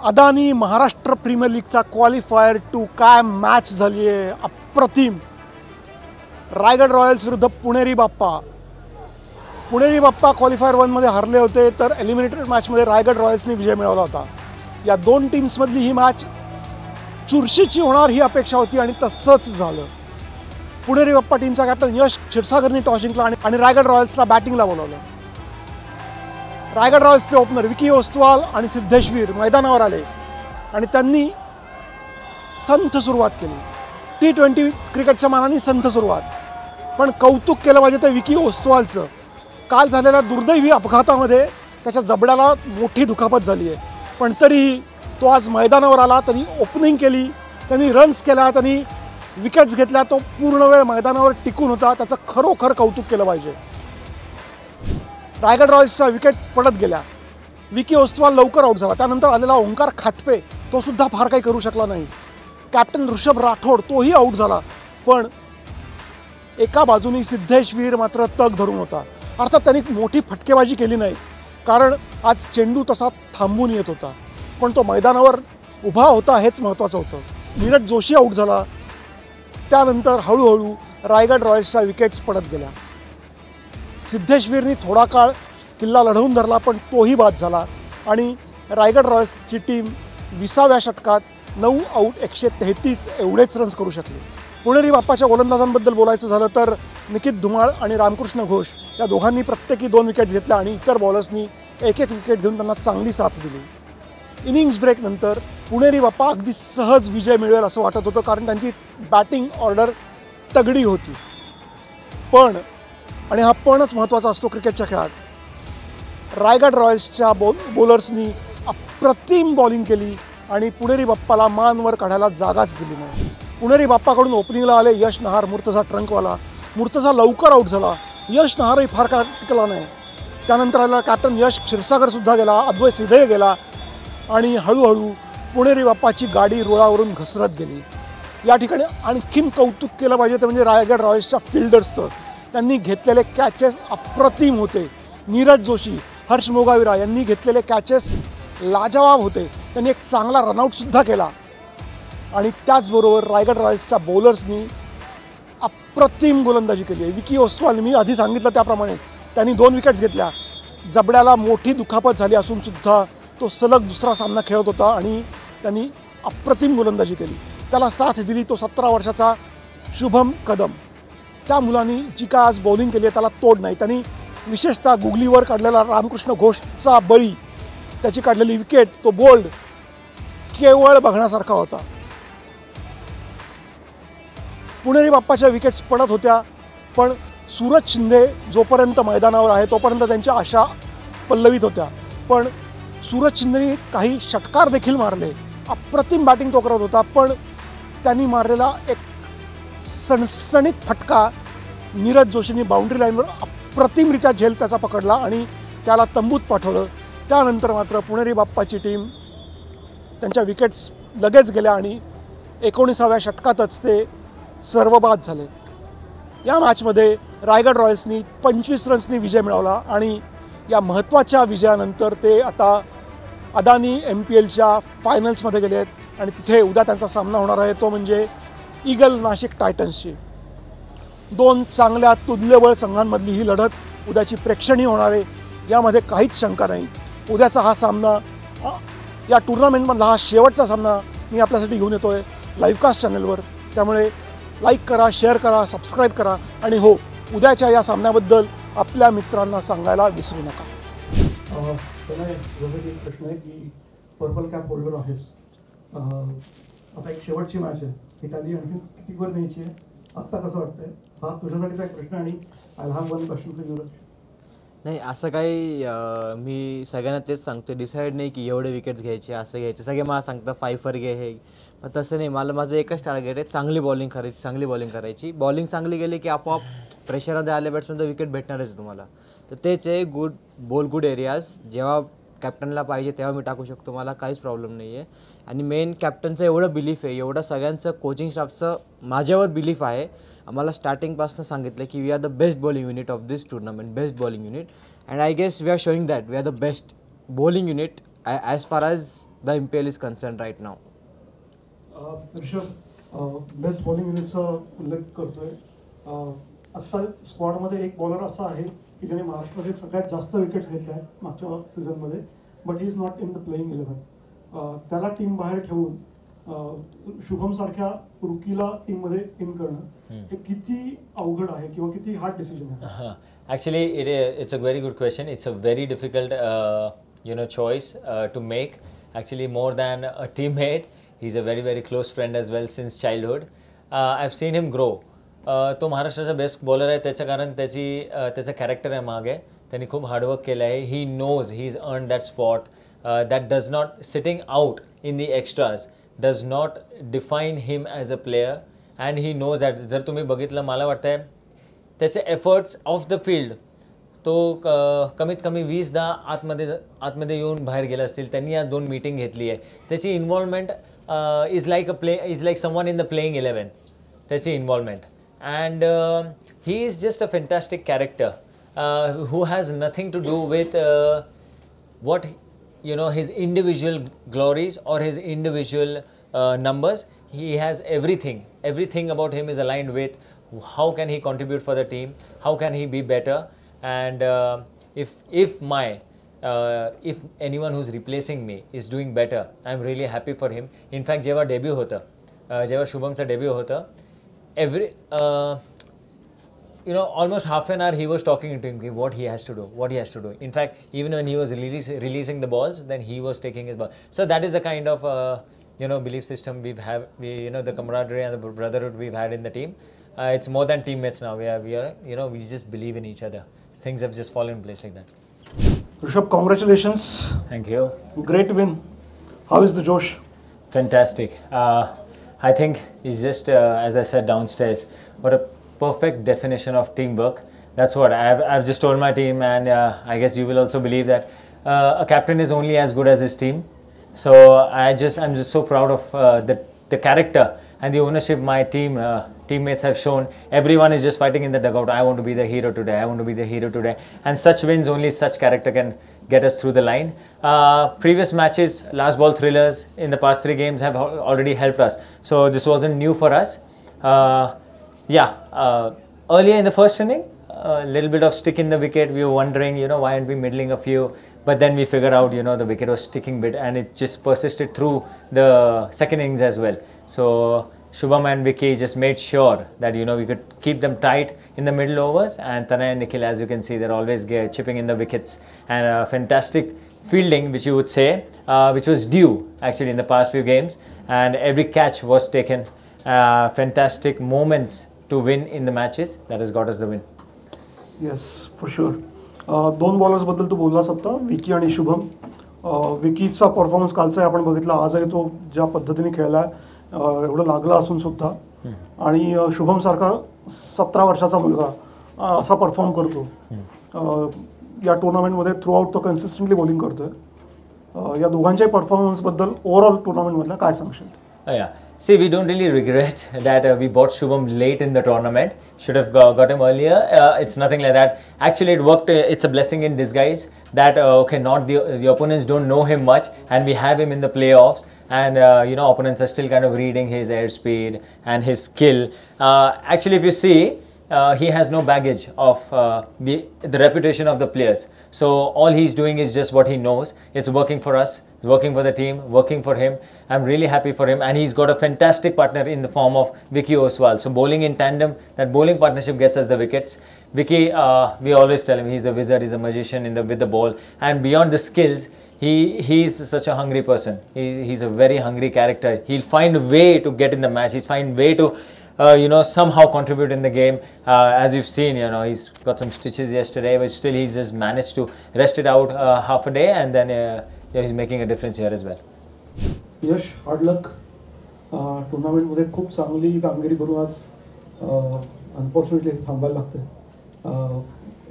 Adani Maharashtra premier लीगचा qualifier two काय match झाली आहे अप्रतिम. रायगड रॉयल्स विरुद्ध पुणेरी बाप्पा. पुणेरी बाप्पा क्वालिफायर 1 मध्ये हरले होते, तर एलिमिनेटर मॅचमध्ये रायगड रॉयल्सने विजय मिळवला होता. या दोन टीम्समधली ही मॅच चुरशीची होणार ही अपेक्षा होती आणि तसंच झालं. पुणेरी बाप्पा टीमचा कॅप्टन यश क्षीरसागरनी टॉस जिंकला आणि रायगड रॉयल्सला बॅटिंगला बोलावलं. रायगड रॉयल्सचे ओपनर विकी ओस्तवाल आणि सिद्धेश्वर मैदानावर आले आणि त्यांनी संथ सुरुवात केली. T20 क्रिकेटच्या मानाने संथ सुरुवात. पण कौतुक केलं पाहिजे तर विकी ओस्तवालचं. काल झालेल्या दुर्दैवी अपघातामध्ये त्याच्या जबड्याला मोठी दुखापत झाली आहे, पण तरीही तो आज मैदानावर आला. त्यांनी ओपनिंग केली, त्यांनी रन्स केला, त्यांनी विकेट्स घेतल्या. तो पूर्ण वेळ मैदानावर टिकून होता. त्याचं खरोखर कौतुक केलं पाहिजे. रायगड रॉयल्सच्या विकेट पडत गेल्या. विकी ओस्तवाल लवकर आऊट झाला. त्यानंतर आलेला ओंकार खाटपे तो सुद्धा फार काही करू शकला नाही. कॅप्टन ऋषभ राठोड तोही आऊट झाला. पण एका बाजूनी सिद्धेश्वर मात्र तग धरून होता. अर्थात त्यांनी मोठी फटकेबाजी केली नाही, कारण आज चेंडू तसा थांबून येत होता, पण तो मैदानावर उभा होता हेच महत्त्वाचं होतं. नीरज जोशी आऊट झाला. त्यानंतर हळूहळू रायगड रॉयल्सच्या विकेट्स पडत गेल्या. सिद्धेश्वरनी थोडा काळ किल्ला लढवून धरला, पण तोही बाद झाला आणि रायगड रॉयल्सची टीम 20व्या षटकात 9 आऊट 133 एवढेच रन्स करू शकली. पुणेरी बाप्पाच्या गोलंदाजांबद्दल बोलायचं झालं तर निकित धुमाळ आणि रामकृष्ण घोष या दोघांनी प्रत्येकी 2 विकेट्स घेतल्या आणि इतर बॉलर्सनी 1-1 विकेट घेऊन त्यांना चांगली साथ दिली. इनिंग्स ब्रेकनंतर पुणेरी बाप्पा अगदी सहज विजय मिळवेल असं वाटत होतं, कारण त्यांची बॅटिंग ऑर्डर तगडी होती. पण आणि हा पणच महत्त्वाचा असतो क्रिकेटच्या खेळात, रायगड रॉयल्सच्या बॉलर्सनी अप्रतिम बॉलिंग केली आणि पुणेरी बाप्पाला मानवर काढायला जागाच दिली नाही. पुणेरी बाप्पाकडून ओपनिंगला आले यश नहार, मुर्तझा ट्रंकवाला. मुर्तझा लवकर आऊट झाला. यश नहारही फार काळ टिकला नाही. त्यानंतर आलेला कॅप्टन यश क्षीरसागरसुद्धा गेला. अद्वैत सिधे गेला आणि हळूहळू पुणेरी बाप्पाची गाडी रुळावरून घसरत गेली. या ठिकाणी आणखीन कौतुक केलं पाहिजे ते म्हणजे रायगड रॉयल्सच्या फिल्डर्सचं. त्यांनी घेतलेले कॅचेस अप्रतिम होते. नीरज जोशी, हर्ष मोगाविरा यांनी घेतलेले कॅचेस लाजवाब होते. त्यांनी एक चांगला रनआउटसुद्धा केला आणि त्याचबरोबर रायगड रॉयल्सच्या बॉलर्सनी अप्रतिम गोलंदाजी केली आहे. विकी ओस्तवाल, मी आधी सांगितलं त्याप्रमाणे, त्यांनी 2 विकेट्स घेतल्या. जबड्याला मोठी दुखापत झाली असूनसुद्धा तो सलग दुसरा सामना खेळत होता आणि त्यांनी अप्रतिम गोलंदाजी केली. त्याला साथ दिली तो 17 वर्षाचा शुभम कदम. त्या मुलांनी जी काय आज बॉलिंग केली आहे त्याला तोड नाही. त्यांनी विशेषतः गुगलीवर काढलेला रामकृष्ण घोषचा बळी, त्याची काढलेली विकेट, तो बोल्ड केवळ बघण्यासारखा होता. पुणेरी बाप्पाच्या विकेट्स पडत होत्या, पण सूरज शिंदे जोपर्यंत मैदानावर आहे तोपर्यंत त्यांच्या आशा पल्लवित होत्या. पण सूरज शिंदेने काही षटकार देखील मारले. अप्रतिम बॅटिंग तो करत होता, पण त्यांनी मारलेला एक सणसणीत फटका नीरज जोशींनी बाउंड्री लाईनवर अप्रतिमरित्या झेल त्याचा पकडला आणि त्याला तंबूत पाठवलं. त्यानंतर मात्र पुणेरी बाप्पाची टीम त्यांच्या विकेट्स लगेच गेल्या आणि 19व्या षटकातच ते सर्व बाद झाले. या मॅचमध्ये रायगड रॉयल्सनी 25 रन्सनी विजय मिळवला आणि या महत्त्वाच्या विजयानंतर ते आता अदानी MPLच्या फायनल्समध्ये गेले आहेत आणि तिथे उद्या त्यांचा सामना होणार आहे, तो म्हणजे ईगल नाशिक टायटन्सची. 2 चांगल्या तुल्यबळ संघांमधली ही लढत उद्याची प्रेक्षणीय होणार आहे, यामध्ये काहीच शंका नाही. उद्याचा हा सामना, या टुर्नामेंटमधला हा शेवटचा सामना मी आपल्यासाठी घेऊन येतो आहे लाईव्हकास्ट चॅनलवर. त्यामुळे लाईक करा, शेअर करा, सबस्क्राईब करा आणि हो, उद्याच्या या सामन्याबद्दल आपल्या मित्रांना सांगायला विसरू नका. त्याला एक प्रश्न आहे की पर्पल कॅप होल्डर आहेस, आता एक शेवटची मॅच आहे, इटाली आणखी किती वर न्यायची आहे, आत्ता कसं वाटतंय? हा तुझ्यासाठीचा एक प्रश्न आणि I have one question for you. नाही, असं काही मी सगळ्यांना तेच सांगतो, डिसाईड नाही की एवढे विकेट्स घ्यायचे, असं घ्यायचे. सगळे मला सांगतात 5 घे हे, पण तसं नाही. माझं एकच टार्गेट आहे, चांगली बॉलिंग करायची. बॉलिंग चांगली गेली की आपोआप प्रेशरमध्ये आले बॅट्समॅन विकेट भेटणारच आहे तुम्हाला. तर तेच आहे, गुड एरियाज. जेव्हा कॅप्टनला पाहिजे तेव्हा मी टाकू शकतो, मला काहीच प्रॉब्लेम नाही आहे. आणि मेन कॅप्टनचं एवढं बिलीफ आहे, एवढं सगळ्यांचं कोचिंग स्टाफचं माझ्यावर बिलीफ आहे. आम्हाला स्टार्टिंगपासून सांगितलं की we are the best bowling unit of this tournament, best bowling unit. And I guess we are showing that we are the best bowling unit as far as the MPL is concerned right now. Rishabh best bowling युनिटचा उल्लेख करतोय. आत्ता स्क्वॉडमध्ये एक bowler असा आहे की ज्याने महाराष्ट्रामध्ये सगळ्यात जास्त विकेट्स घेतल्या आहेत मागच्या सीझनमध्ये, but he is not in the playing 11. त्याला टीम बाहेर ठेवून शुभम सारख्या रुकीला टीममध्ये इन करणं हे किती अवघड आहे किंवा किती हार्ड डिसिजन आहे? Actually, it's a very good question. It's a very difficult, choice to make. Actually, more than a teammate, he's a very, very close friend as well since childhood. I've seen him grow. तो महाराष्ट्राचा best bowler आहे त्याचं कारण त्याचं character आहे मागे. त्यांनी खूप हार्डवर्क केलं आहे. He knows he is earn that spot. That does not sitting out in the extras does not define him as a player. And he knows that. जर तुम्ही बघितलं, मला वाटतं आहे त्याचे एफर्ट्स ऑफ द फील्ड तो कमीत कमी 20दा आतमध्ये येऊन बाहेर गेले असतील. त्यांनी या 2 मीटिंग घेतली आहे. त्याची involvement is like someone in the playing 11. त्याची involvement and he is just a fantastic character who has nothing to do with what his individual glories or his individual numbers. He has everything about him is aligned with how can he contribute for the team, how can he be better, and if anyone who's replacing me is doing better, I'm really happy for him. In fact, जेव्हा शुभमचा debut होतं, every almost half an hour he was talking to him what he has to do. In fact, even when he was releasing the balls, then he was taking his ball. So that is the kind of belief system we the camaraderie and the brotherhood we've had in the team. It's more than teammates now. We just believe in each other. Things have just fallen in place like that. Rishabh, congratulations. Thank you. Great win. How is the Josh? Fantastic. I think it's just as I said downstairs, what a perfect definition of teamwork. That's what I've just told my team, and I guess you will also believe that a captain is only as good as his team. So I'm just so proud of the character and the ownership my teammates have shown. Everyone is just fighting in the dugout. I want to be the hero today. And such wins, only such character can get us through the line. Previous matches, last ball thrillers in the past 3 games have already helped us. So this wasn't new for us. Earlier in the first inning, a little bit of stick in the wicket. We were wondering, why aren't we middling a few? But then we figured out, the wicket was sticking bit, and it just persisted through the second innings as well. So Shubham and Vicky just made sure that, we could keep them tight in the middle overs. And Tanay and Nikhil, as you can see, they're always chipping in the wickets. And fantastic fielding, which you would say, which was due actually in the past few games. And every catch was taken. Fantastic moments to win in the matches. That has got us the win. Yes, for sure. 2 बॉलर्सबद्दल तू बोललास आता, विकी आणि Shubham. विकीचा performance कालचा आपण बघितला. आजही तो ज्या पद्धतीने खेळला, एवढं लागला असून सुद्धा, आणि शुभम सारखा 17 वर्षाचा मुलगा असा परफॉर्म करतो. या टुर्नामेंटमध्ये थ्रू आउट तो कन्सिस्टंटली बॉलिंग करतोय. या दोघांच्याही परफॉर्मन्सबद्दल ओव्हरऑल टुर्नामेंटमधला काय सांगशील? Yeah. See, we don't really regret that we bought Shubham late in the tournament. Should have got him earlier. It's nothing like that. Actually, it worked. It's a blessing in disguise that not the opponents don't know him much, and we have him in the playoffs. And opponents are still kind of reading his airspeed and his skill. Actually, if you see, he has no baggage of the reputation of the players. So all he's doing is just what he knows. It's working for us, it's working for the team, working for him. I'm really happy for him, and he's got a fantastic partner in the form of Vicky Oswal. So bowling in tandem, that bowling partnership gets us the wickets. Vicky, we always tell him he's a wizard, he's a magician with the ball, and beyond the skills, he's such a hungry person. He's a very hungry character. He'll find a way to get in the match. He'll find a way to somehow contribute in the game. As you've seen, he's got some stitches yesterday, but still he's just managed to rest it out half a day, and then he's making a difference here as well. Yash, hard luck. टुर्नामेंटमध्ये खूप चांगली कामगिरी करून आज unfortunately थांबायला लागतं.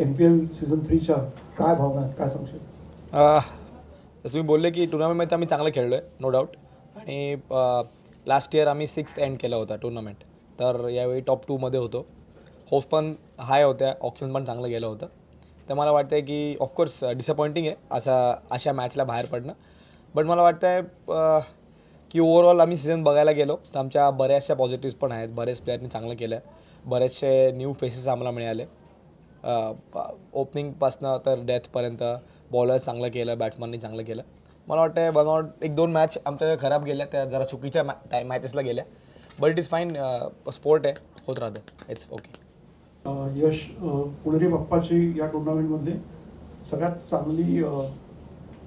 NPL season 3च्या काय भावना आहेत, काय सांगशील? जसं तुम्ही बोलले की टुर्नामेंटमध्ये आम्ही चांगलं खेळलो आहे, नो डाऊट. आणि लास्ट इयर आम्ही 6th एंड केला होता टुर्नामेंट, तर यावेळी टॉप 2मध्ये होतो. होप्स पण हाय होत्या, ऑप्शन पण चांगलं गेलं होतं. तर मला वाटतं आहे की ऑफकोर्स डिसअपॉइंटिंग आहे अशा मॅचला बाहेर पडणं, बट मला वाटतं आहे की ओव्हरऑल आम्ही सीझन बघायला गेलो तर आमच्या बऱ्याचशा पॉझिटिव्स पण आहेत. बरेच प्लेयरनी चांगलं केलं आहे. बरेचसे न्यू फेसेस आम्हाला मिळाले. ओपनिंगपासनं तर डेथपर्यंत बॉलर्स चांगलं केलं, बॅट्समननी चांगलं केलं. मला वाटतं बनआउट 1-2 मॅच आमच्या खराब गेल्या, त्या जरा चुकीच्या मॅचेसला गेल्या. But it is fine, sport आहे, होत राहतं, इट्स ओके. यश, पुणेरी बाप्पाची या टुर्नामेंटमधली सगळ्यात चांगली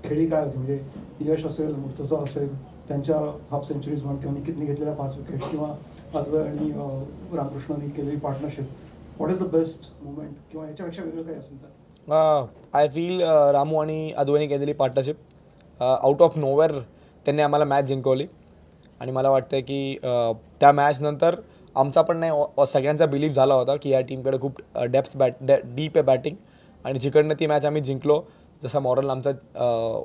खेळी काय होती? म्हणजे यश असेल, मुर्तजा असेल, त्यांच्या हाफ सेंचुरीज म्हण किंवा निकितने घेतलेल्या 5 विकेट किंवा अद्वय आणि रामकृष्णाने केलेली partnership. What is the best movement किंवा याच्यापेक्षा वेगळं काही असेल तर? आय फील रामू आणि अद्वैनी केलेली पार्टनरशिप आउट ऑफ नोवेअर त्यांनी आम्हाला मॅच जिंकवली. आणि मला वाटतं की त्या मॅचनंतर आमचा पण नाही सगळ्यांचा बिलीफ झाला होता की या टीमकडे खूप डीप आहे बॅटिंग. आणि जिकडनं ती मॅच आम्ही जिंकलो, जसा मॉरल आमचा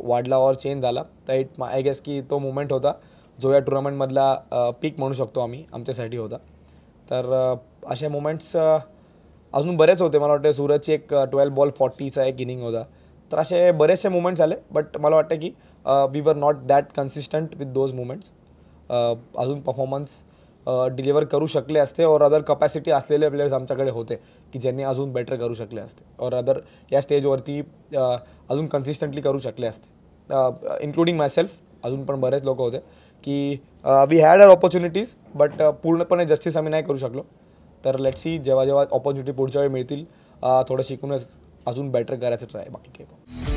वाढला और चेंज झाला, तर आय गेस की तो मुवमेंट होता जो या टुर्नामेंटमधला पीक म्हणू शकतो आम्ही, आमच्यासाठी होता. तर असे मुवमेंट्स अजून बरेच होते. मला वाटतं सूरजची एक 12 बॉल 40चा एक इनिंग होता. तर असे बरेचसे मुवमेंट्स आले. बट मला वाटतं की we were not that consistent with those movements. अजून परफॉर्मन्स डिलिव्हर करू शकले असते और अदर कपॅसिटी असलेले प्लेयर्स आमच्याकडे होते की ज्यांनी अजून बेटर करू शकले असते और अदर या स्टेजवरती अजून कन्सिस्टंटली करू शकले असते, इन्क्लुडिंग मायसेल्फ. अजून पण बरेच लोक होते की we had uh opportunities but पूर्णपणे जस्टिस आम्ही नाही करू शकलो. तर लेट्स सी, जेव्हा जेव्हा ऑपॉर्च्युनिटी पुढच्या वेळी मिळतील थोडं शिकूनच अजून बेटर करायचं ट्राय, बाकी काही.